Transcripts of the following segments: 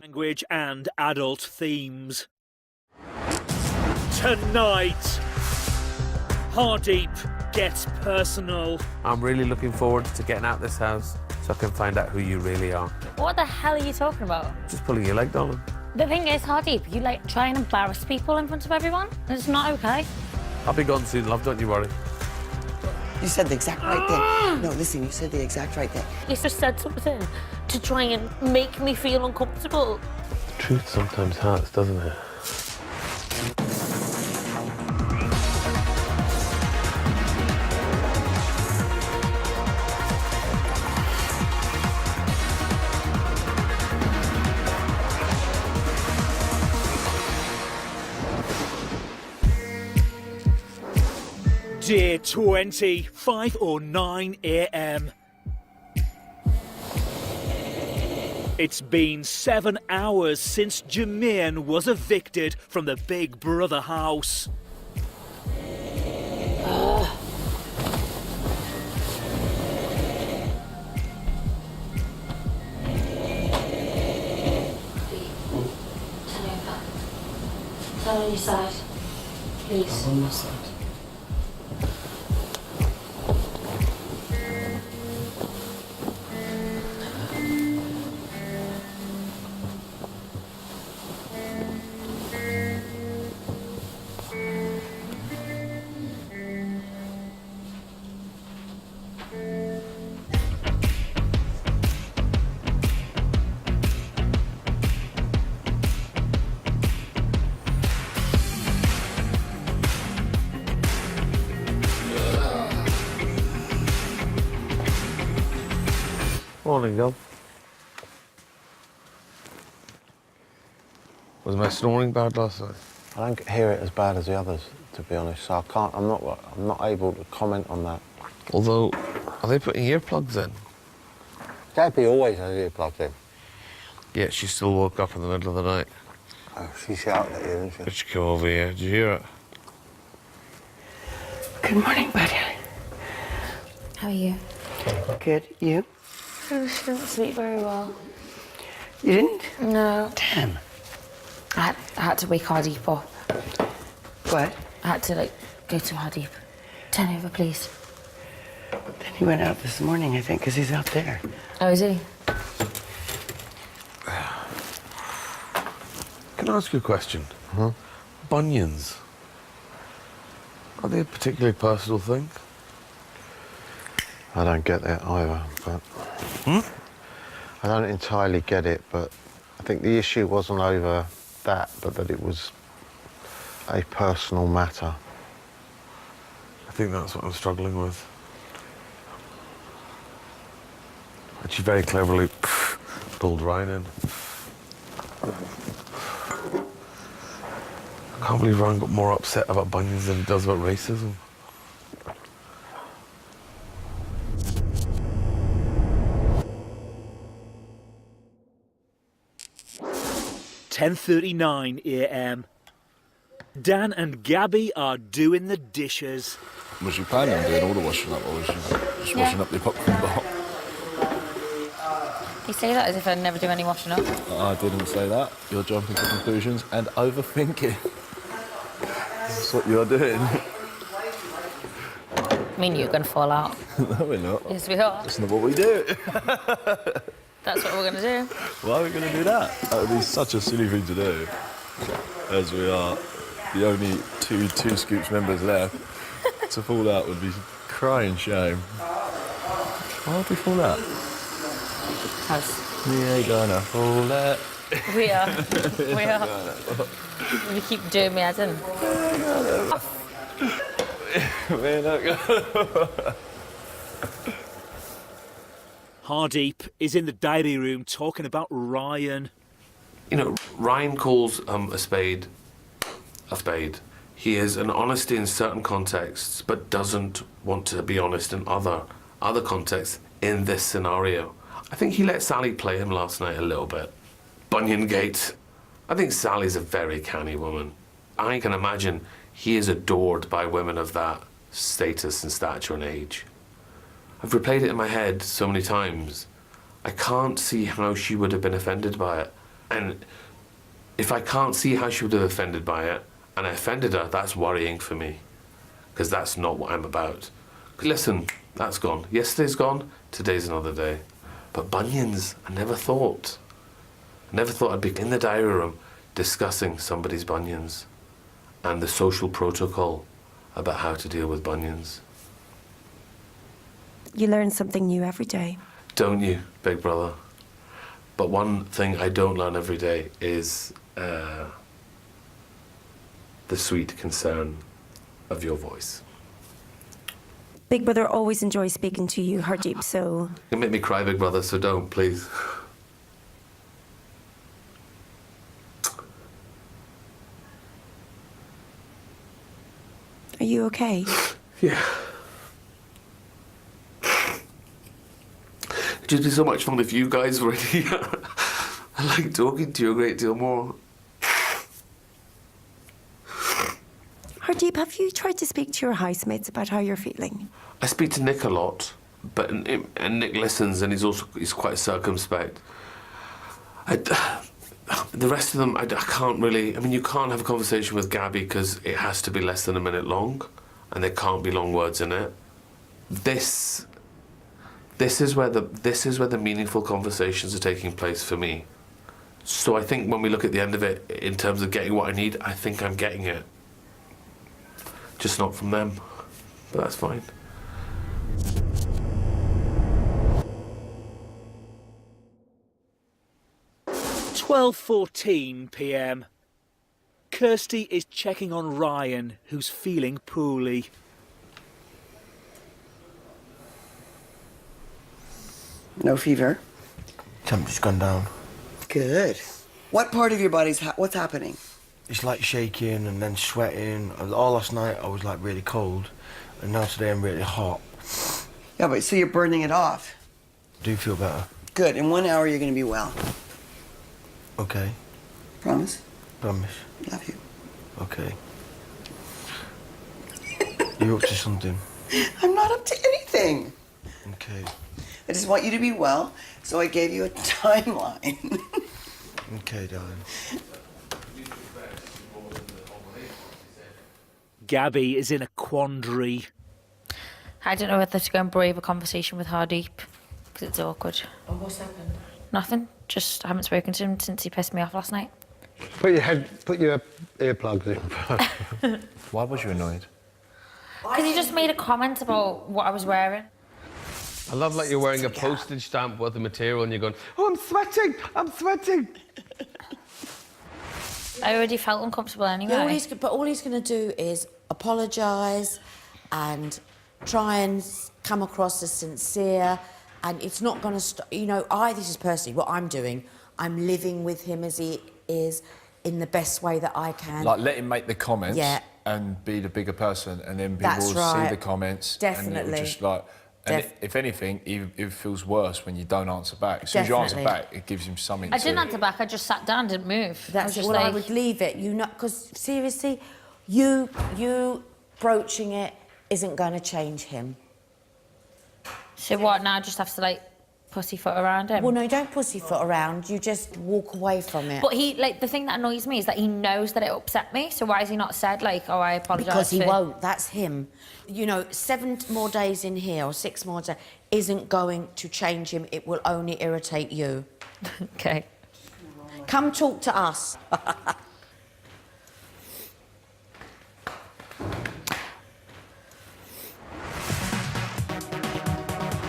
Language and adult themes. Tonight, Hardeep gets personal. I'm really looking forward to getting out of this house so I can find out who you really are. What the hell are you talking about? Just pulling your leg, darling. The thing is, Hardeep, you like try and embarrass people in front of everyone. It's not okay. I'll be gone soon, love, don't you worry. You said the exact right thing. No, listen, you said the exact right thing. You just said something to try and make me feel uncomfortable. The truth sometimes hurts, doesn't it? Dear 20, 5 or 9 a.m. It's been 7 hours since Jermaine was evicted from the Big Brother house. Turn on your side, please. I'm on my side. Morning, girl. Was my snoring bad last night? I don't hear it as bad as the others, to be honest. So I'm not able to comment on that. Although, are they putting earplugs in? Gabby always has earplugs in. Yeah, she still woke up in the middle of the night. Oh, she shouted at you, didn't she? Did she come over here? Did you hear it? Good morning, buddy. How are you? Good. You? I didn't sleep very well. You didn't? No. Damn. I had to wake Hardeep up. What? I had to, go to Hardeep. Turn over, please. Then he went out this morning, I think, because he's out there. Oh, is he? Can I ask you a question? Bunions. Are they a particularly personal thing? I don't get that either, but... I don't entirely get it, but I think the issue wasn't over that, but that it was a personal matter. I think that's what I'm struggling with. And she very cleverly pulled Ryan in. I can't believe Ryan got more upset about bunions than he does about racism. (10:39 a.m. Dan and Gabby are doing the dishes. Was you planning on doing all the washing up, or was you just washing up the popcorn box? You say that as if I'd never do any washing up. I didn't say that. You're jumping to conclusions and overthinking. That's what you're doing. Me and you are going to fall out. No, we're not. Yes, we are. That's not what we do. That's what we're going to do. Why are we going to do that? That would be such a silly thing to do. As we are the only two Scoops members left, to fall out would be crying shame. Why would we fall out? House. We ain't gonna fall out. We are. We are. You keep doing me as in. We're not gonna. Hardeep is in the diary room talking about Ryan. You know, Ryan calls a spade a spade. He is an honesty in certain contexts, but doesn't want to be honest in other contexts in this scenario. I think he let Sally play him last night a little bit. Bunyan Gate. I think Sally's a very canny woman. I can imagine he is adored by women of that status and stature and age. I've replayed it in my head so many times. I can't see how she would have been offended by it. And if I can't see how she would have offended by it, and I offended her, that's worrying for me, because that's not what I'm about. Listen, that's gone. Yesterday's gone, today's another day. But bunions, I never thought I'd be in the diary room discussing somebody's bunions and the social protocol about how to deal with bunions. You learn something new every day. Don't you, big brother? But one thing I don't learn every day is the sweet concern of your voice. Big Brother always enjoys speaking to you, Hardeep, so... You make me cry, big brother, so don't, please. Are you okay? Yeah. It'd just be so much fun if you guys were here. I like talking to you a great deal more. Hardeep, have you tried to speak to your housemates about how you're feeling? I speak to Nick a lot, but and Nick listens, and he's quite circumspect. The rest of them, I can't really. I mean, you can't have a conversation with Gabby because it has to be less than a minute long, and there can't be long words in it. This is where the meaningful conversations are taking place for me. So I think when we look at the end of it, in terms of getting what I need, I think I'm getting it. Just not from them, but that's fine. "12:14 p.m. Kirsty is checking on Ryan, who's feeling poorly. No fever. Temperature's gone down. Good. What part of your body's what's happening? It's like shaking and then sweating. All last night I was like really cold, and now today I'm really hot. Yeah, but so you're burning it off. Do you feel better? Good. In 1 hour, you're going to be well. Okay. Promise? Promise. Love you. Okay. You're up to something. I'm not up to anything. Okay. I just want you to be well, so I gave you a timeline. Okay, darling. Gabby is in a quandary. I don't know whether to go and brave a conversation with Hardeep, because it's awkward. Oh, what's happened? Nothing. Just haven't spoken to him since he pissed me off last night. Put your earplugs in. Why was you annoyed? Because he just made a comment about what I was wearing. I love like you're wearing a postage stamp worth of material and you're going, oh, I'm sweating, I'm sweating. I already felt uncomfortable anyway. Yeah, all he's going to do is apologise and try and come across as sincere, and it's not going to stop. You know, this is personally what I'm doing. I'm living with him as he is in the best way that I can. Like, let him make the comments and be the bigger person, and then people will see the comments. Definitely. And it will just like... And if anything, it feels worse when you don't answer back. As soon as you answer back, it gives him something I didn't answer back, I just sat down, didn't move. That's it. Well, I would leave it, because seriously, you broaching it isn't going to change him. So what, now I just have to, like, pussyfoot around him? Well, no, you don't pussyfoot around, you just walk away from it. But the thing that annoys me is that he knows that it upset me, so why has he not said, like, oh, I apologise? Because he won't, that's him. You know, 7 more days in here, or 6 more days, isn't going to change him, it will only irritate you. Okay. Come talk to us.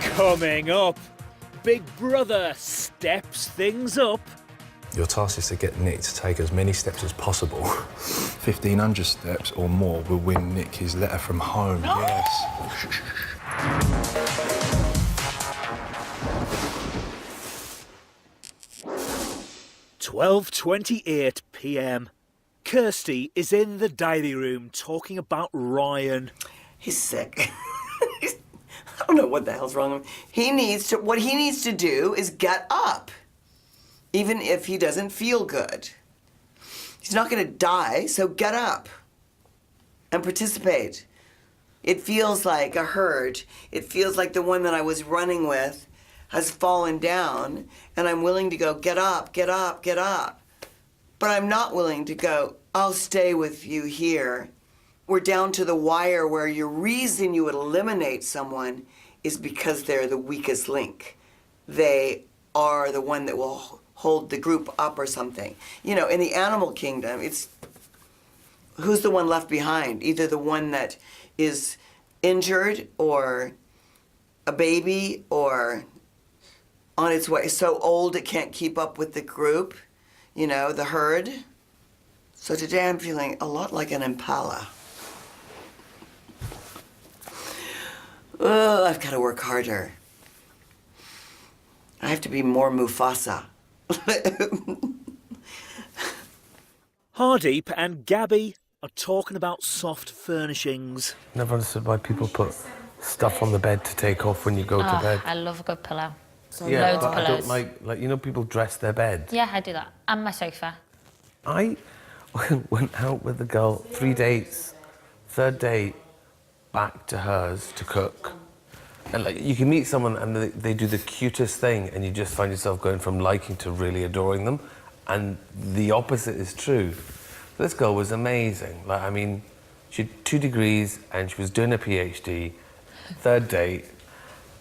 Coming up, Big Brother steps things up. Your task is to get Nick to take as many steps as possible. 1,500 steps or more will win Nick his letter from home, yes. 12:28 p.m. Kirsty is in the diary room talking about Ryan. He's sick. I don't know what the hell's wrong with him. What he needs to do is get up, even if he doesn't feel good. He's not going to die, so get up and participate. It feels like a herd. It feels like the one that I was running with has fallen down, and I'm willing to go, get up, get up, get up. But I'm not willing to go, I'll stay with you here. We're down to the wire where your reason you would eliminate someone is because they're the weakest link. They are the one that will hold the group up or something. You know, in the animal kingdom, it's who's the one left behind? Either the one that is injured or a baby or on its way, so old it can't keep up with the group, you know, the herd. So today I'm feeling a lot like an impala. Oh, I've got to work harder. I have to be more Mufasa. Hardeep and Gabby are talking about soft furnishings. Never understood why people put stuff on the bed to take off when you go to bed. I love a good pillow. Yeah, Loads but of I pillows. don't like, you know, people dress their bed. Yeah, I do that. And my sofa. I went out with the girl, 3 dates, third date, back to hers to cook. And like, you can meet someone and they do the cutest thing and you just find yourself going from liking to really adoring them. And the opposite is true. This girl was amazing. Like, I mean, she had 2 degrees and she was doing a PhD, third date,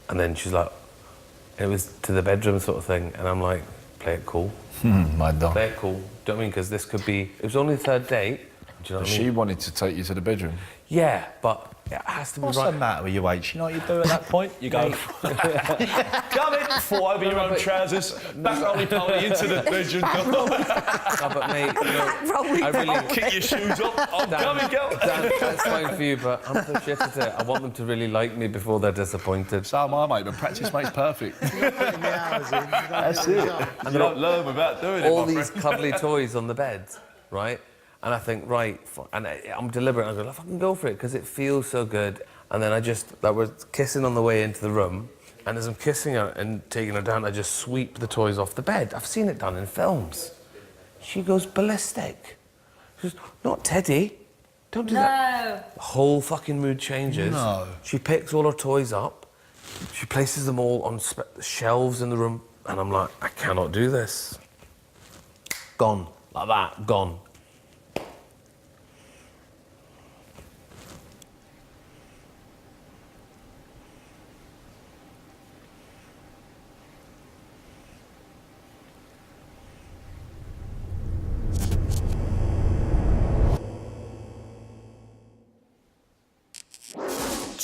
and then she's like, it was to the bedroom sort of thing, and I'm like, play it cool. My dog. Play it cool. Do you know what I mean? Because this could be, it was only the third date. Do you know what I mean? She wanted to take you to the bedroom. Yeah, but it has to be What's right. the matter with you, H? You know what you do at that point? You go, come in, fall over your own trousers, back roly-poly into the bedroom. No, but mate, you know, I really... Kick your shoes off, I'm coming, girl. That's fine for you, but I'm so shit at it. I want them to really like me before they're disappointed. So am I, mate, but practice makes perfect. That's it. And you don't learn without doing it, all these cuddly toys on the bed, right? And I think, right, and I'm deliberate, and I go, I fucking go for it, because it feels so good. And then I was kissing on the way into the room, and as I'm kissing her and taking her down, I just sweep the toys off the bed. I've seen it done in films. She goes ballistic. She goes, not Teddy, don't do that. The whole fucking mood changes. No. She picks all her toys up, she places them all on shelves in the room, and I'm like, I cannot do this. Gone, like that, gone.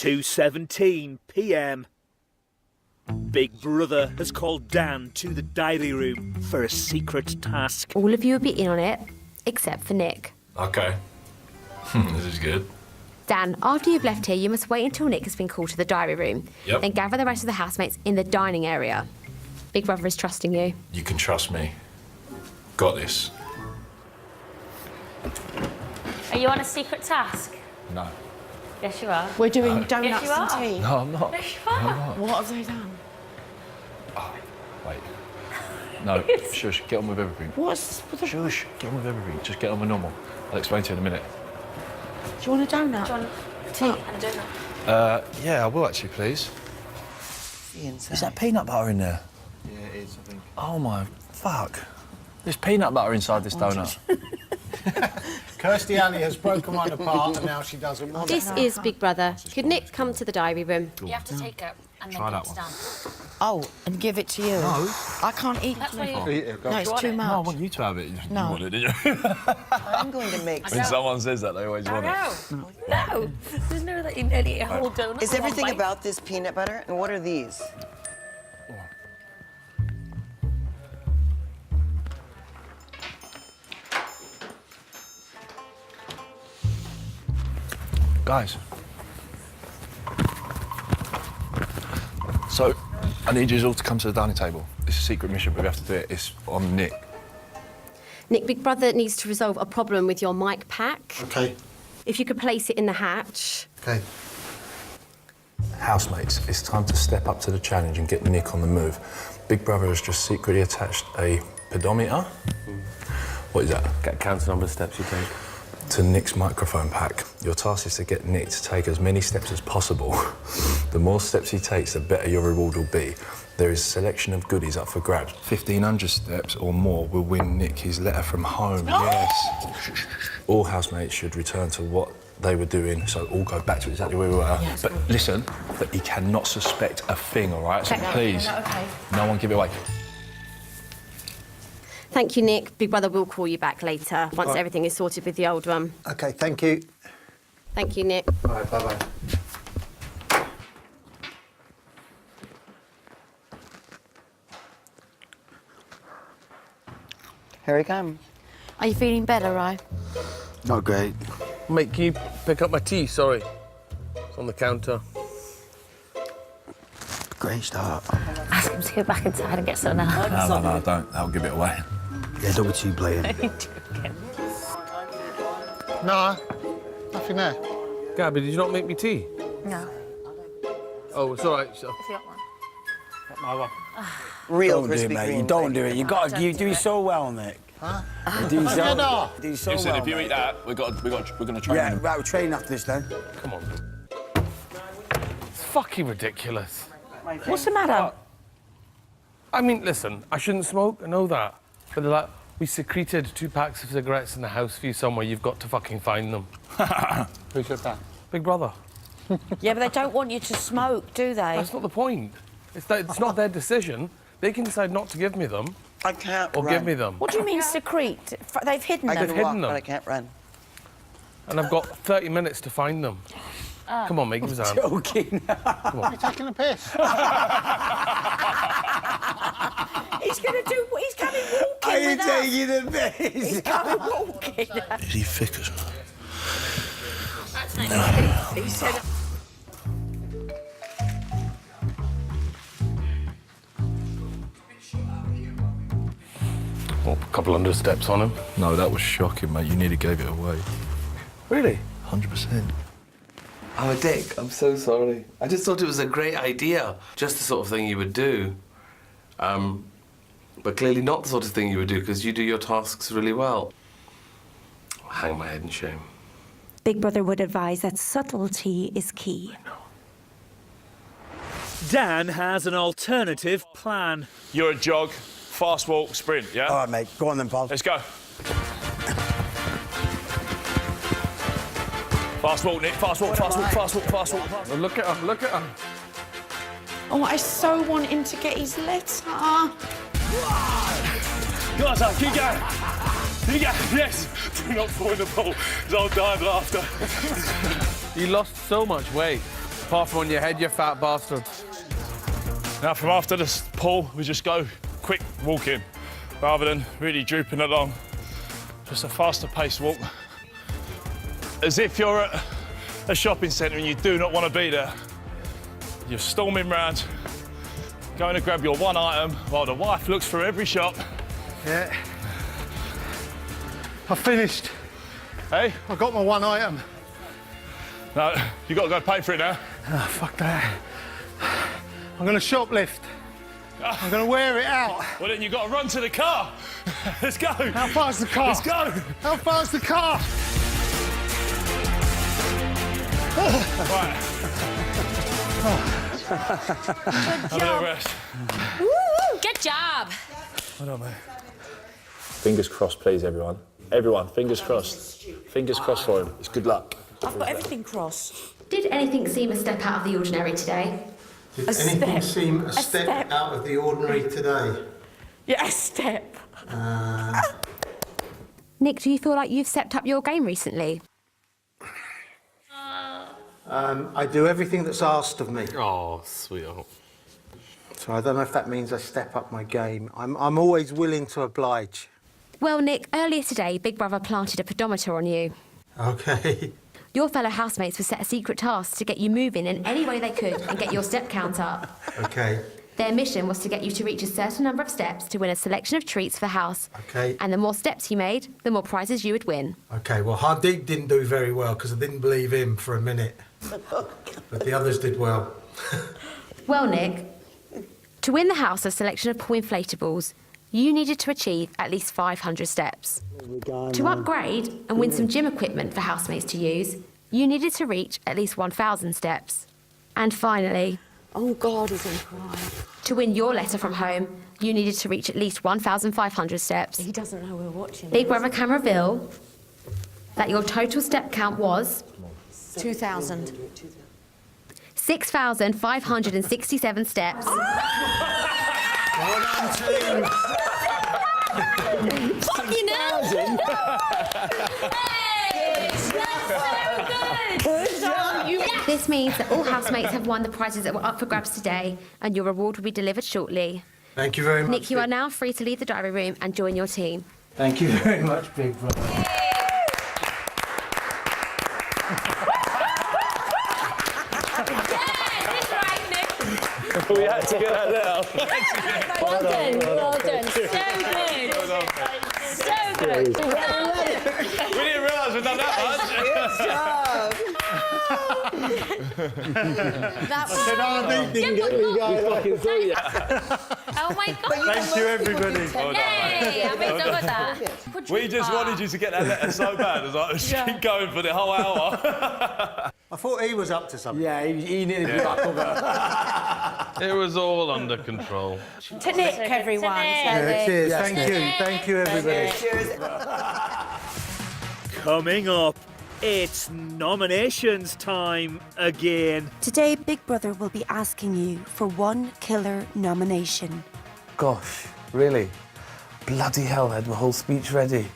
(2:17 p.m. Big Brother has called Dan to the diary room for a secret task. All of you will be in on it, except for Nick. Okay. This is good. Dan, after you've left here, you must wait until Nick has been called to the diary room. Yep. Then gather the rest of the housemates in the dining area. Big Brother is trusting you. You can trust me. Got this. Are you on a secret task? No. Yes, you are. We're doing donuts Yes, you and are. tea. No, I'm not. Yes, you are. What have they done? Oh, wait. No, shush, get on with everything. Shush, get on with everything. Just get on with normal. I'll explain to you in a minute. Do you want a donut? Do you want tea and a donut? Yeah, I will actually, please. Is that peanut butter in there? Yeah, it is, I think. Oh my fuck. There's peanut butter inside this donut. Kirstie Alley has broken one apart and now she doesn't want This it. is Big Brother. Could Nick come to the diary room? You have to take it and then Try give that it to one. Dan. Oh, and give it to you. No. I can't eat. That's what you... No, it's too much. No, I want you to have it. No. You want it, didn't you? I'm going to make When someone says that, they always want it. No. There's no that you nearly eat a whole donut. Is in one everything bite. about this peanut butter? And what are these? Guys. So, I need you all to come to the dining table. It's a secret mission, but we have to do it. It's on Nick. Nick, Big Brother needs to resolve a problem with your mic pack. Okay. If you could place it in the hatch. Okay. Housemates, it's time to step up to the challenge and get Nick on the move. Big Brother has just secretly attached a pedometer. What is that? Counts the number of steps you take. to Nick's microphone pack. Your task is to get Nick to take as many steps as possible. The more steps he takes, the better your reward will be. There is a selection of goodies up for grabs. 1,500 steps or more will win Nick his letter from home. Yes. All housemates should return to what they were doing, so all go back to exactly where we were. Yes, but listen, that he cannot suspect a thing, all right? So please, no one give it away. Thank you, Nick. Big Brother will call you back later once Right. everything is sorted with the old one. OK, thank you. Thank you, Nick. All right, bye-bye. Here he comes. Are you feeling better, Ryan? Not great. Mate, can you pick up my tea? Sorry. It's on the counter. Great start. Ask him to go back inside and get something else. No, don't. That'll give it away. Yeah, don't be too blatant. No, nothing there. Gabby, did you not make me tea? No. Oh, it's all right. So. If you got one. Got my one. Real Don't do crispy it, mate. green You don't bacon. do it. You got to. You do so well, Nick. Huh? You do so well. If you eat that, we're going to train Yeah, him. right, we'll train after this then. Come on. It's fucking ridiculous. What's the matter? I mean, listen, I shouldn't smoke, I know that. But they're like, we secreted 2 packs of cigarettes in the house for you somewhere, you've got to fucking find them. Who said that? Big Brother. Yeah, but they don't want you to smoke, do they? That's not the point. It's not their decision. They can decide not to give me them. I can't Or run. give me them. What do you mean secrete? They've hidden I them. can hidden walk, them. but I can't run. And I've got 30 minutes to find them. Come on, mate, give us a hand. Joking. You're taking a piss. He's going to do... He's coming walking Are you with us. taking the piss? He's coming walking. Is he thick as well? That's nice. He said... Oh, a couple hundred steps on him. No, that was shocking, mate. You nearly gave it away. Really? 100%. I'm a dick. I'm so sorry. I just thought it was a great idea. Just the sort of thing you would do. But clearly not the sort of thing you would do because you do your tasks really well. I'll hang my head in shame. Big Brother would advise that subtlety is key. Dan has an alternative plan. You're a jog, fast walk, sprint, yeah? All right, mate. Go on then, pal. Let's go. Fast walk, Nick. Fast walk, fast walk, fast walk, fast walk. Oh, look at him, look at him. Oh, I so want him to get his letter. Go on, son, keep going. Keep going, yes. Do not fall in the pool, because I'll die of laughter. You lost so much weight. Apart from on your head, you fat bastard. Now, from after this pool, we just go quick walking, rather than really drooping along. Just a faster paced walk. As if you're at a shopping centre and you do not want to be there. You're storming round, going to grab your one item while the wife looks through every shop. Yeah. I finished. Hey? I got my one item. No, you got to go pay for it now. Oh, fuck that. I'm going to shoplift. I'm going to wear it out. Well, then you've got to run to the car. Let's go. How far's the car? Let's go. How far's the car? Right. Have a little rest. Woo! Good job. Well done, mate. Fingers crossed, please, everyone. Everyone, fingers crossed. Fingers crossed for him. It's good luck. I've got everything crossed. Did anything seem a step out of the ordinary today? Did A anything step. seem a A step step. out of the ordinary today? Yeah, a step. Nick, do you feel like you've stepped up your game recently? I do everything that's asked of me. Oh, sweetheart. So I don't know if that means I step up my game. I'm always willing to oblige. Well, Nick, earlier today, Big Brother planted a pedometer on you. Okay. Your fellow housemates were set a secret task to get you moving in any way they could and get your step count up. Okay. Their mission was to get you to reach a certain number of steps to win a selection of treats for house. Okay. And the more steps you made, the more prizes you would win. Okay, well, Hardeep didn't do very well because I didn't believe him for a minute. But the others did well. Well, Nick, to win the house a selection of pool inflatables, you needed to achieve at least 500 steps. To upgrade and win some gym equipment for housemates to use, you needed to reach at least 1,000 steps. And finally, oh God, he's gonna cry. To win your letter from home, you needed to reach at least 1,500 steps. He doesn't know we're watching. Big Brother can reveal that your total step count was 2,000. 6,567 steps. Well done, team. Fucking hell! This means that all housemates have won the prizes that were up for grabs today, and your reward will be delivered shortly. Thank you very much. Nick, you are now free to leave the diary room and join your team. Thank you very much, Big Brother. We had to get that out. Well done, well done. So good. So good. We didn't realise we'd done that much. Didn't get me going. Oh my God. Thank you, everybody. Yay, I'm done with that. We just wanted you to get that letter so bad. It was like, just keep going for the whole hour. I thought he was up to something. Yeah, he nearly buckled her. It was all under control. To Nick, everyone. Cheers. Thank you. Thank you, everybody. Coming up, it's nominations time again. Today, Big Brother will be asking you for one killer nomination. Gosh, really? Bloody hell, I had my whole speech ready.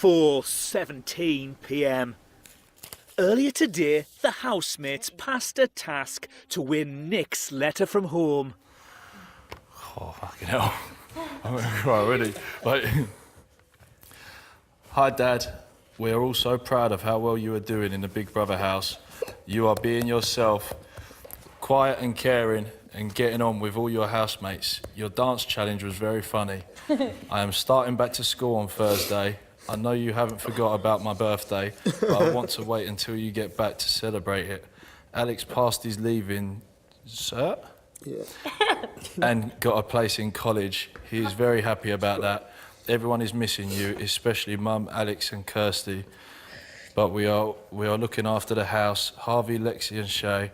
4:17 p.m. Earlier today, the housemates passed a task to win Nick's letter from home. Oh, fucking hell. I'm going to cry already. Like, hi, Dad. We are all so proud of how well you are doing in the Big Brother house. You are being yourself, quiet and caring, and getting on with all your housemates. Your dance challenge was very funny. I am starting back to school on Thursday. I know you haven't forgot about my birthday, but I want to wait until you get back to celebrate it. Alex passed his leaving cert and got a place in college. He is very happy about that. Everyone is missing you, especially Mum, Alex and Kirsty. But we are looking after the house. Harvey, Lexi and Shay,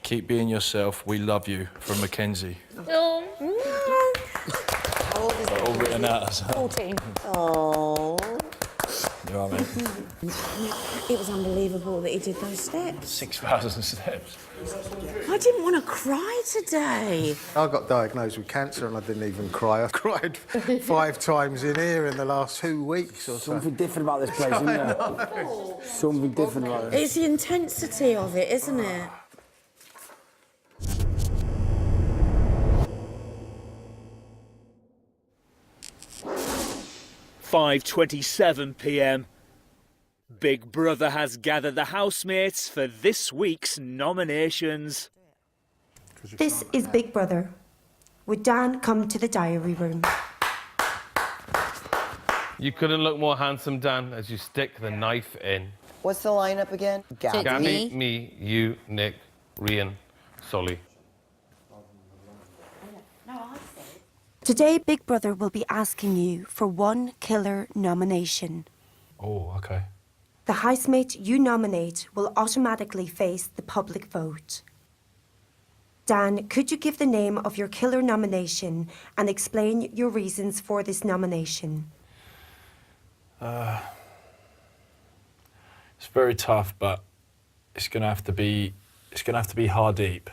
keep being yourself. We love you. From Mackenzie. Oh. How old is All written out as well. 14. Oh. You know what I mean? It was unbelievable that he did those steps. 6,000 steps. I didn't want to cry today. I got diagnosed with cancer and I didn't even cry. I cried 5 times in here in the last 2 weeks or so. Something different about this place, isn't there? Something different about it. It's the intensity of it, isn't it? $5:27 p.m. Big Brother has gathered the housemates for this week's nominations. This is Big Brother. Would Dan come to the diary room? You couldn't look more handsome, Dan, as you stick the knife in. What's the lineup again? Gabby, me, you, Nick, Rian, Solly. Today, Big Brother will be asking you for one killer nomination. Oh, okay. The housemate you nominate will automatically face the public vote. Dan, could you give the name of your killer nomination and explain your reasons for this nomination? It's very tough, but it's gonna have to be Hardeep.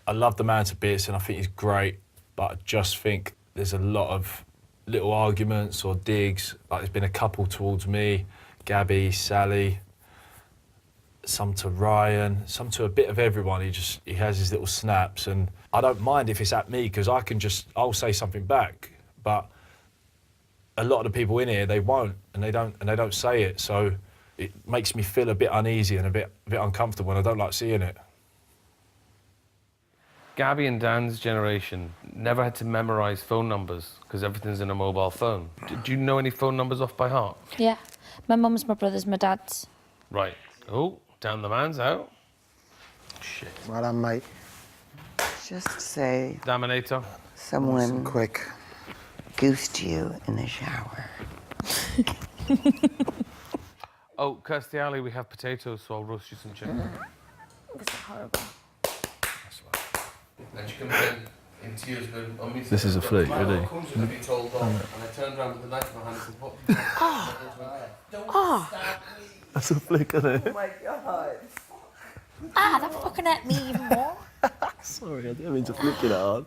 I love the man to bits, and I think he's great, but I just think there's a lot of little arguments or digs. Like there's been a couple towards me, Gabby, Sally, some to Ryan, some to a bit of everyone. He has his little snaps, and I don't mind if it's at me because I'll say something back. But a lot of the people in here, they won't, and they don't say it. So it makes me feel a bit uneasy and a bit uncomfortable, and I don't like seeing it. Gabby and Dan's generation never had to memorise phone numbers because everything's in a mobile phone. Do you know any phone numbers off by heart? Yeah. My mum's, my brother's, my dad's. Right. Oh, Dan the man's out. Shit. Well done, mate. Just say Dominator. someone Quick. goosed you in the shower. Oh, Kirstie Alley, we have potatoes, so I'll roast you some chicken. This is horrible. And she comes in tears going, on me. This is a flick, really. Comes with me told off, and I turned around with the knife in my hand and said, what? That's a flick, isn't it? Oh my God. Ah, that fucking hurt me even more. Sorry, I didn't mean to flick it hard.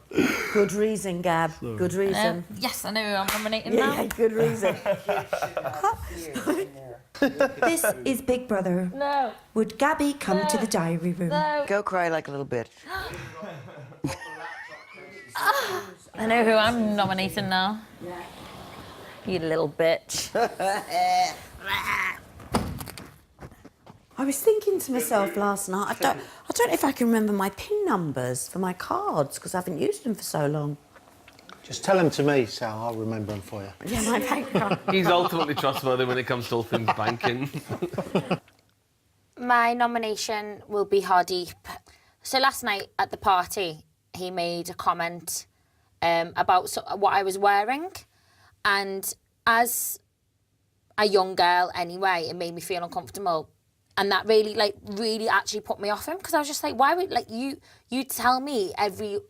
Good reason, Gab. Sorry. Good reason. Yes, I know who I'm nominating now. Yeah, good reason. This is Big Brother. No. Would Gabby come to the diary room? No. Go cry like a little bitch. I know who I'm nominating now. You little bitch. I was thinking to myself last night, I don't know if I can remember my PIN numbers for my cards because I haven't used them for so long. Just tell them to me, Sal. I'll remember them for you. Yeah, my bank card. He's ultimately trustworthy when it comes to all things banking. My nomination will be Hardeep. So last night at the party, he made a comment about what I was wearing. And as a young girl anyway, it made me feel uncomfortable. And that really actually put me off him because I was just like, why would, like, you tell me every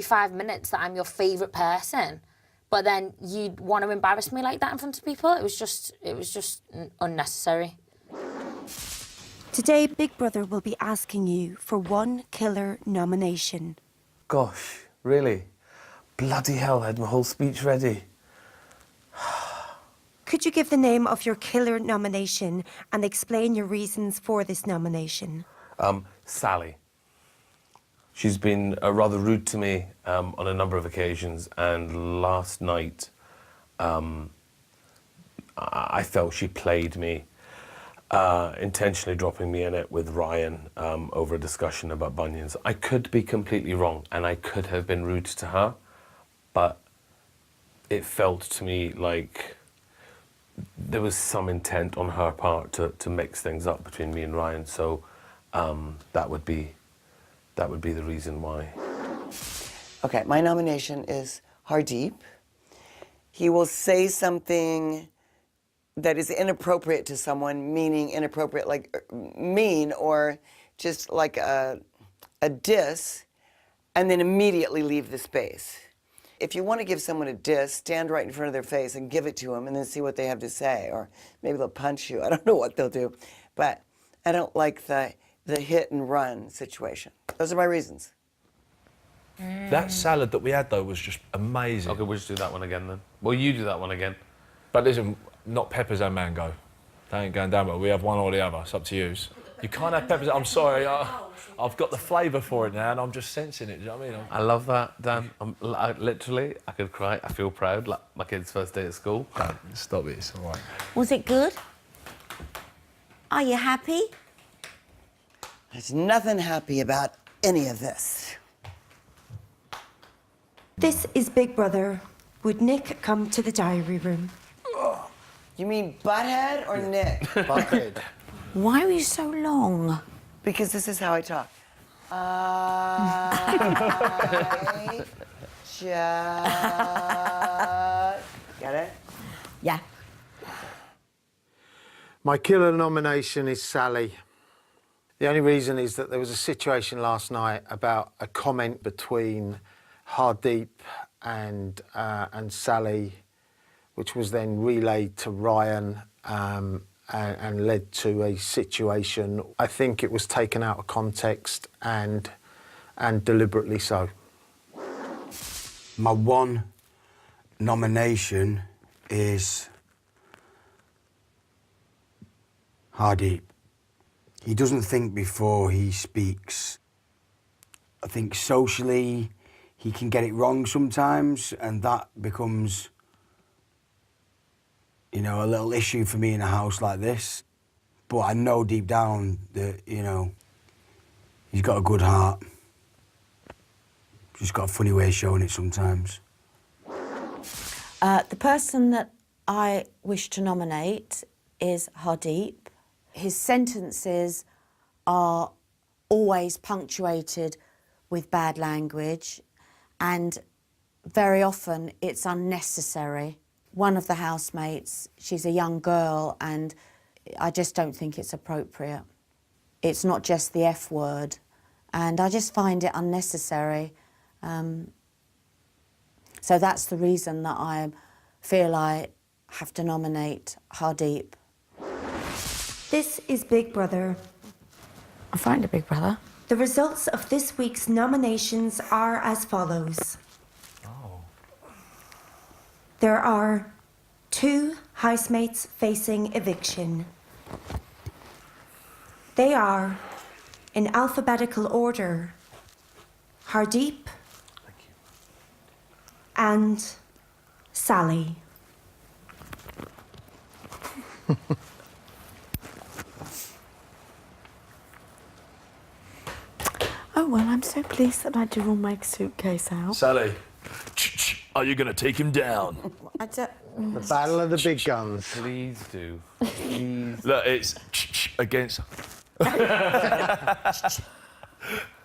5 minutes that I'm your favourite person, but then you'd want to embarrass me like that in front of people? It was just unnecessary. Today, Big Brother will be asking you for one killer nomination. Gosh, really? Bloody hell, I had my whole speech ready. Could you give the name of your killer nomination and explain your reasons for this nomination? Sally. She's been rather rude to me on a number of occasions, and last night I felt she played me, intentionally dropping me in it with Ryan over a discussion about bunions. I could be completely wrong, and I could have been rude to her, but it felt to me like there was some intent on her part to mix things up between me and Ryan, so that would be the reason why. Okay, my nomination is Hardeep. He will say something that is inappropriate to someone, meaning inappropriate, like mean, or just like a diss, and then immediately leave the space. If you want to give someone a diss, stand right in front of their face and give it to them and then see what they have to say. Or maybe they'll punch you. I don't know what they'll do. But I don't like the hit and run situation. Those are my reasons. That salad that we had, though, was just amazing. Okay, we'll just do that one again then. Well, you do that one again. But listen, not peppers and mango. They ain't going down well. We have one or the other. It's up to you. You can't have peppers. I'm sorry. I've got the flavour for it now, and I'm just sensing it. Do you know what I mean? I love that, Dan. I could cry. I feel proud, like my kid's first day at school. Don't stop it. It's all right. Was it good? Are you happy? There's nothing happy about any of this. This is Big Brother. Would Nick come to the diary room? You mean Butthead or Nick? Butthead. Why were you so long? Because this is how I talk. Get it? Yeah. My killer nomination is Sally. The only reason is that there was a situation last night about a comment between Hardeep and Sally, which was then relayed to Ryan and led to a situation. I think it was taken out of context and deliberately so. My one nomination is Hardeep. He doesn't think before he speaks. I think socially he can get it wrong sometimes, and that becomes, you know, a little issue for me in a house like this. But I know deep down that, you know, he's got a good heart. Just got a funny way of showing it sometimes. The person that I wish to nominate is Hardeep. His sentences are always punctuated with bad language, and very often it's unnecessary. One of the housemates, she's a young girl, and I just don't think it's appropriate. It's not just the F word, and I just find it unnecessary. So that's the reason that I feel I have to nominate Hardeep. This is Big Brother. I'm frightened of Big Brother. The results of this week's nominations are as follows. There are 2 housemates facing eviction. They are, in alphabetical order, Hardeep and Sally. Oh, well, I'm so pleased that I did all my suitcase out. Sally, are you going to take him down? I don't... The battle of the big guns. Please do. Please. Look, it's against... At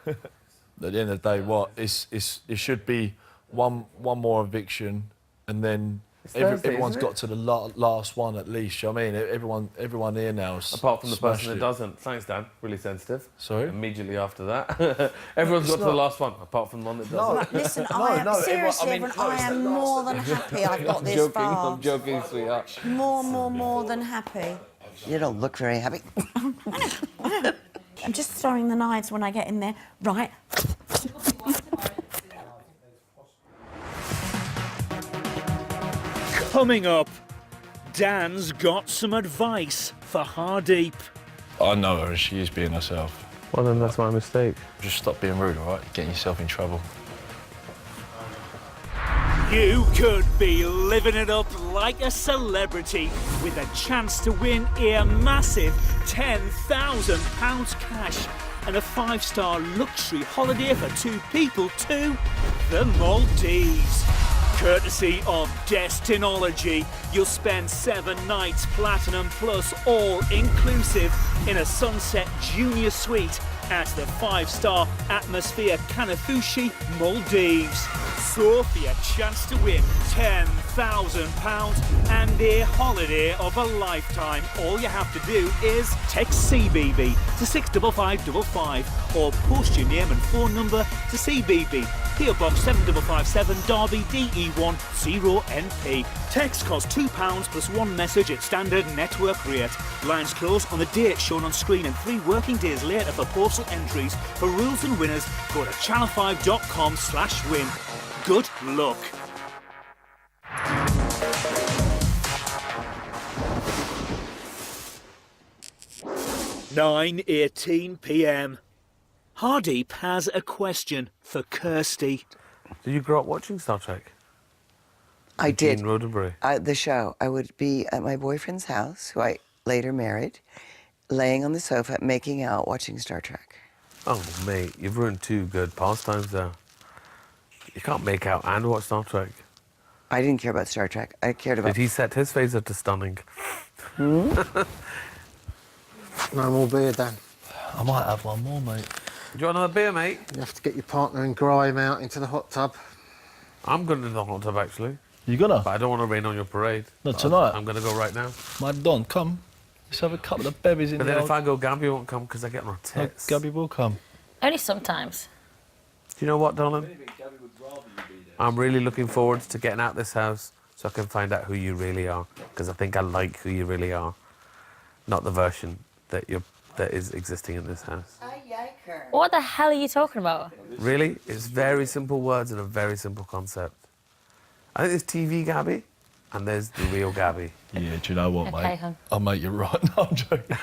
the end of the day, what? It should be one more eviction, and then Thursday, everyone's isn't it? got to the last one at least. You know what I mean? Everyone here now. Apart from the person that it. doesn't. Thanks, Dan. Really sensitive. Sorry? Immediately after that. Everyone's got to the last one, apart from the one that doesn't. Listen, seriously, everyone, I am more than happy I've got this far. I'm joking, sweetheart. More than happy. You don't look very happy. I'm just throwing the knives when I get in there. Right. Coming up, Dan's got some advice for Hardeep. I know her and she is being herself. Well, then that's my mistake. Just stop being rude, all right? Getting yourself in trouble. You could be living it up like a celebrity with a chance to win a massive £10,000 cash and a 5-star luxury holiday for 2 people to the Maldives. Courtesy of Destinology, you'll spend 7 nights platinum plus all inclusive in a Sunset Junior Suite at the 5-star Atmosphere Kanafushi, Maldives. So for your chance to win £10,000 and a holiday of a lifetime, all you have to do is text CBB to 65555 or post your name and phone number to CBB, PO Box 7557 Derby DE1 0NP. Text costs £2 plus 1 message at standard network rate. Lines close on the date shown on screen and 3 working days later for postal entries. For rules and winners, go to channel5.com/win. Good luck. (9:18 p.m). Hardeep has a question for Kirsty. Did you grow up watching Star Trek? I did. Gene Roddenberry. The show. I would be at my boyfriend's house, who I later married, laying on the sofa, making out, watching Star Trek. Oh, mate, you've ruined 2 good pastimes there. You can't make out and watch Star Trek. I didn't care about Star Trek. I cared about... Did he set his phaser to stunning? No more beer, Dan. I might have one more, mate. Do you want another beer, mate? You have to get your partner in grime out into the hot tub. I'm going to the hot tub, actually. You gonna? But I don't want to rain on your parade. Not tonight. I'm going to go right now. My Don, come. Let's have a couple of bevies in But the then old... if I go, Gabby won't come because I get on her No, tits. Gabby will come. Only sometimes. Do you know what, darling? I'm really looking forward to getting out this house so I can find out who you really are. Because I think I like who you really are. Not the version that is existing in this house. What the hell are you talking about? Really? It's very simple words and a very simple concept. I think there's TV Gabby and there's the real Gabby. Yeah, do you know what, Okay, mate? hon. I'll make you right. No, I'm joking.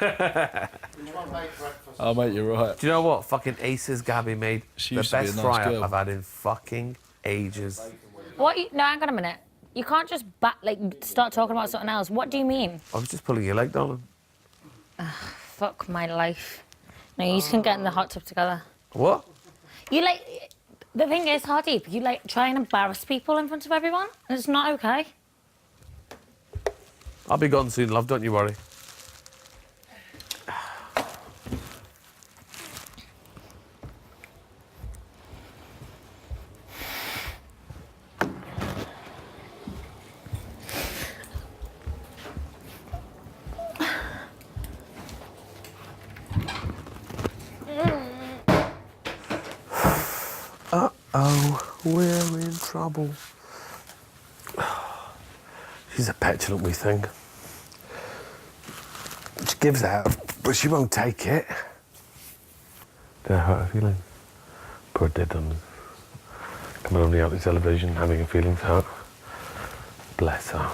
I'll make you right. Do you know what? Fucking Ace's Gabby made She the used to be a best nice fry-up girl. I've had in fucking ages. What? No, hang on a minute. You can't just start talking about something else. What do you mean? I was just pulling your leg, darling. Fuck my life. No, you just can get in the hot tub together. What? You the thing is, Hardeep, you try and embarrass people in front of everyone, and it's not okay. I'll be gone soon, love, don't you worry. we're in trouble. She's a petulant wee thing. She gives out, but she won't take it. Did I hurt her feelings? Poor Diddums. Coming on the out of television, having her feelings hurt. Bless her.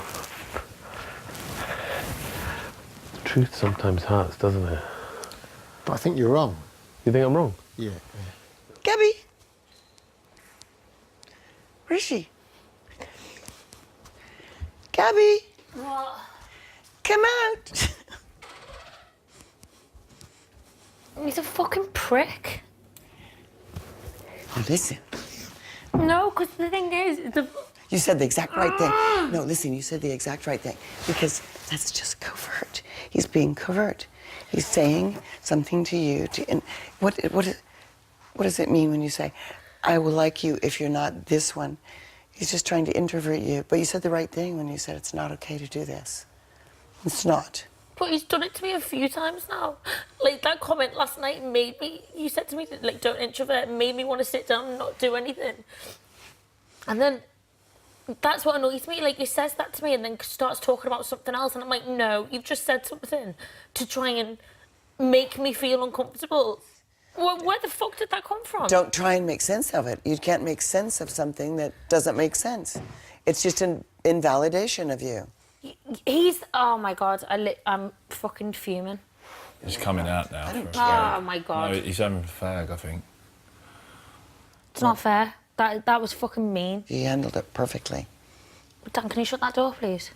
The truth sometimes hurts, doesn't it? But I think you're wrong. You think I'm wrong? Yeah. Gabby! Where is she? Gabby! What? Come out! He's a fucking prick. Now listen, No, because the thing is, you said the exact right thing. No, listen, you said the exact right thing. Because that's just covert. He's being covert. He's saying something to you. And what does it mean when you say, I will like you if you're not this one? He's just trying to introvert you. But you said the right thing when you said it's not okay to do this. It's not. But he's done it to me a few times now. Like, that comment last night made me... You said to me, like, don't introvert, made me want to sit down and not do anything. And then, that's what annoys me. Like, he says that to me and then starts talking about something else. And I'm like, no, you've just said something to try and make me feel uncomfortable. Where the fuck did that come from? Don't try and make sense of it. You can't make sense of something that doesn't make sense. It's just an invalidation of you. He's... Oh, my God. I'm fucking fuming. He's coming out now. Oh, my God. No, he's having a fag, I think. It's not fair. That was fucking mean. You handled it perfectly. Dan, can you shut that door, please?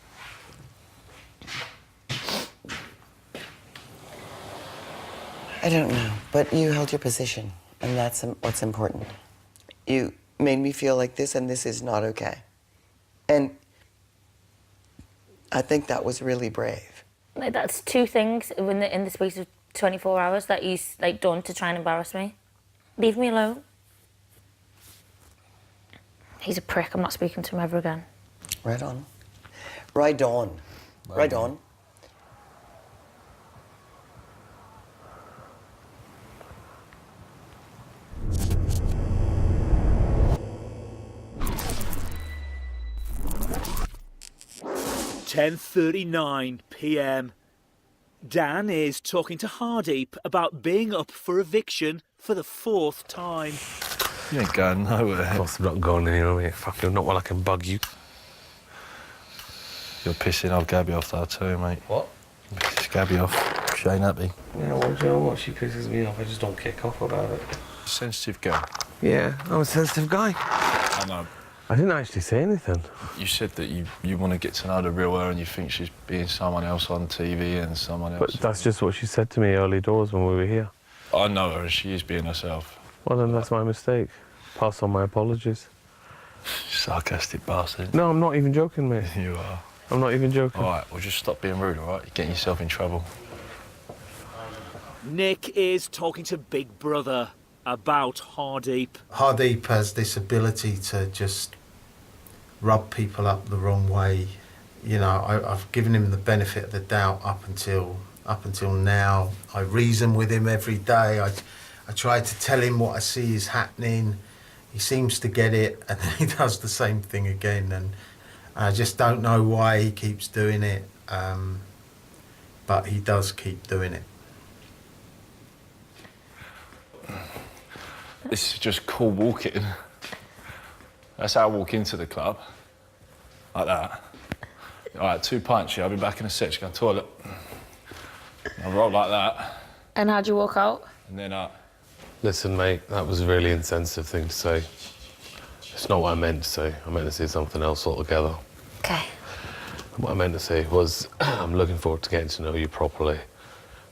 I don't know, but you held your position, and that's what's important. You made me feel like this, and this is not okay. And I think that was really brave. Like, that's two things in the space of 24 hours that he's, like, done to try and embarrass me. Leave me alone. He's a prick. I'm not speaking to him ever again. Right on. Right on. Right on. (10:39 p.m. Dan is talking to Hardeep about being up for eviction for the 4th time. You ain't going nowhere. Of course I'm not going anywhere, mate. Fucking not while I can bug you. You're pissing old Gabby off though too, mate. What? Piss Gabby off. She ain't happy. Yeah, well, do you know what? She pisses me off. I just don't kick off about it. Sensitive girl. Yeah, I'm a sensitive guy. I know. I didn't actually say anything. You said that you want to get to know the real her and you think she's being someone else on TV and someone else. But that's just what she said to me early doors when we were here. I know her and she is being herself. Well, then that's my mistake. Pass on my apologies. Sarcastic bastard. No, I'm not even joking, mate. You are. I'm not even joking. All right, well, just stop being rude, all right? You're getting yourself in trouble. Nick is talking to Big Brother about Hardeep. Hardeep has this ability to just rub people up the wrong way. You know, I've given him the benefit of the doubt up until now. I reason with him every day. I try to tell him what I see is happening. He seems to get it, and then he does the same thing again. And I just don't know why he keeps doing it, but he does keep doing it. This is just cool walking. That's how I walk into the club. Like that. All right, 2 pints, yeah, I'll be back in a sec, go to the toilet. I roll like that. And how'd you walk out? And then Listen, mate, that was a really insensitive thing to say. It's not what I meant to say. I meant to say something else altogether. Okay. What I meant to say was, I'm looking forward to getting to know you properly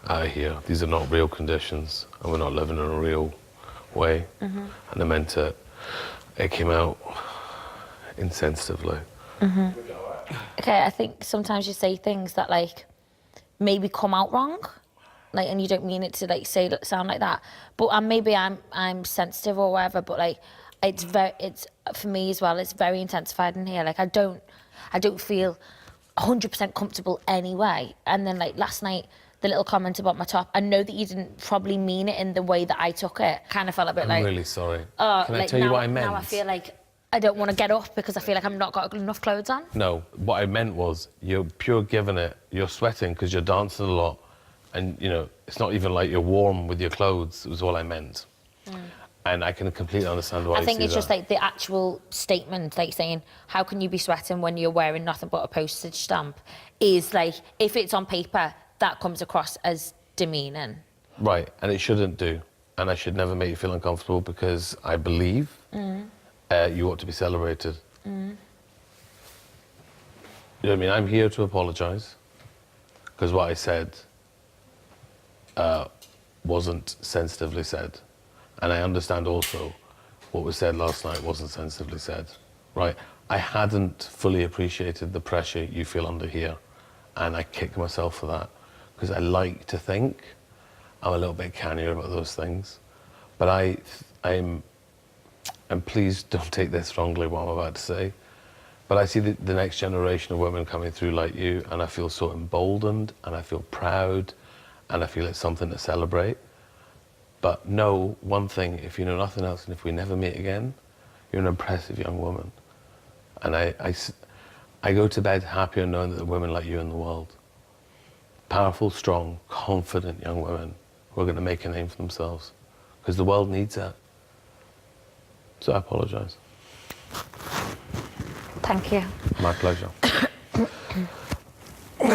out here. These are not real conditions, and we're not living in a real way. And I meant it. It came out insensitively. Okay, I think sometimes you say things that, like, maybe come out wrong, like, and you don't mean it to, like, sound like that. But maybe I'm sensitive or whatever. But, like, it's for me as well. It's very intensified in here. Like, I don't feel 100% comfortable anyway. And then, like, last night the little comment about my top. I know that you didn't probably mean it in the way that I took it. Kind of felt a bit I'm really sorry. Oh, Can I like tell you now, what I meant? now I feel like I don't want to get up because I feel like I've not got enough clothes on. No, what I meant was you're pure giving it. You're sweating because you're dancing a lot, and you know it's not even like you're warm with your clothes. Was all I meant, and I can completely understand why. I think it's just like the actual statement, like saying, "How can you be sweating when you're wearing nothing but a postage stamp?" Is like, if it's on paper, that comes across as demeaning. Right, and it shouldn't do, and I should never make you feel uncomfortable because I believe you ought to be celebrated. You know what I mean? I'm here to apologise because what I said wasn't sensitively said, and I understand also what was said last night wasn't sensitively said. Right? I hadn't fully appreciated the pressure you feel under here, and I kick myself for that because I like to think I'm a little bit cannier about those things, but I'm. And please don't take this wrongly, what I'm about to say, but I see the next generation of women coming through like you, and I feel so emboldened, and I feel proud, and I feel it's something to celebrate. But know one thing, if you know nothing else, and if we never meet again, you're an impressive young woman. And I go to bed happier knowing that there are women like you in the world. Powerful, strong, confident young women who are going to make a name for themselves, because the world needs that. So I apologise. Thank you. My pleasure.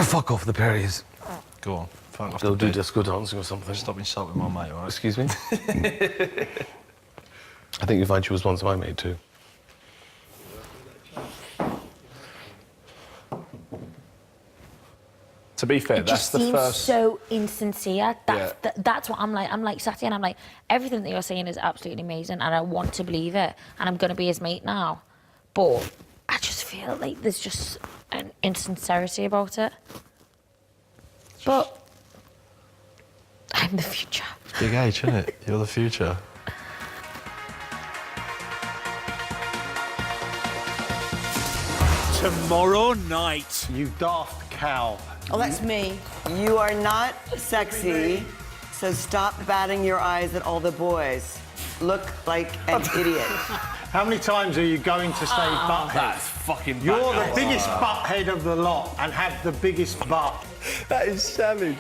Fuck off the Perrys. Go on. Fuck off. Go do disco dancing or something. Stop insulting my mate, all right? Excuse me? I think you find she was once my mate too. To be fair, that's the seems first. so insincere. That's what I'm like. I'm like sat here and I'm like, everything that you're saying is absolutely amazing, and I want to believe it, and I'm gonna be his mate now. But I just feel like there's just an insincerity about it. But I'm the future. Big H, isn't it? You're the future. Tomorrow night. You daft cow. Oh, that's me. You are not sexy, so stop batting your eyes at all the boys. Look like an idiot. How many times are you going to say butthead? That's fucking You're the biggest butthead of the lot and have the biggest butt. That is savage.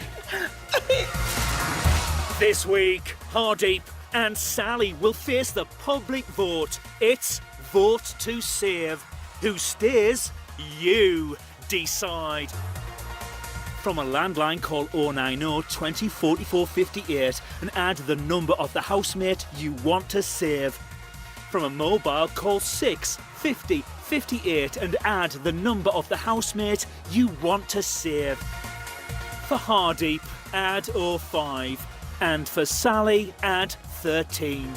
This week, Hardeep and Sally will face the public vote. It's vote to save. Who stays? You decide. From a landline, call 090 20 44 58 and add the number of the housemate you want to save. From a mobile, call 6 50 58 and add the number of the housemate you want to save. For Hardeep, add 05, and for Sally, add 13.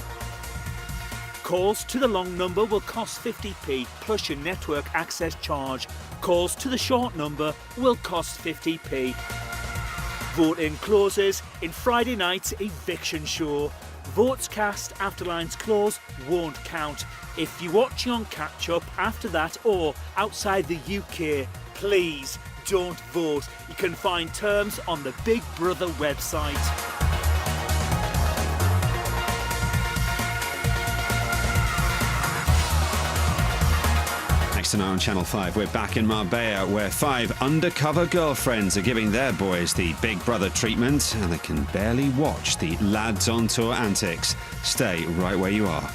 Calls to the long number will cost 50p plus your network access charge. Calls to the short number will cost 50p. Voting closes in Friday night's eviction show. Votes cast after lines close won't count. If you're watching on catch-up after that or outside the UK, please don't vote. You can find terms on the Big Brother website. Tonight on Channel 5, we're back in Marbella, where 5 undercover girlfriends are giving their boys the Big Brother treatment, and they can barely watch the lads on tour antics. Stay right where you are.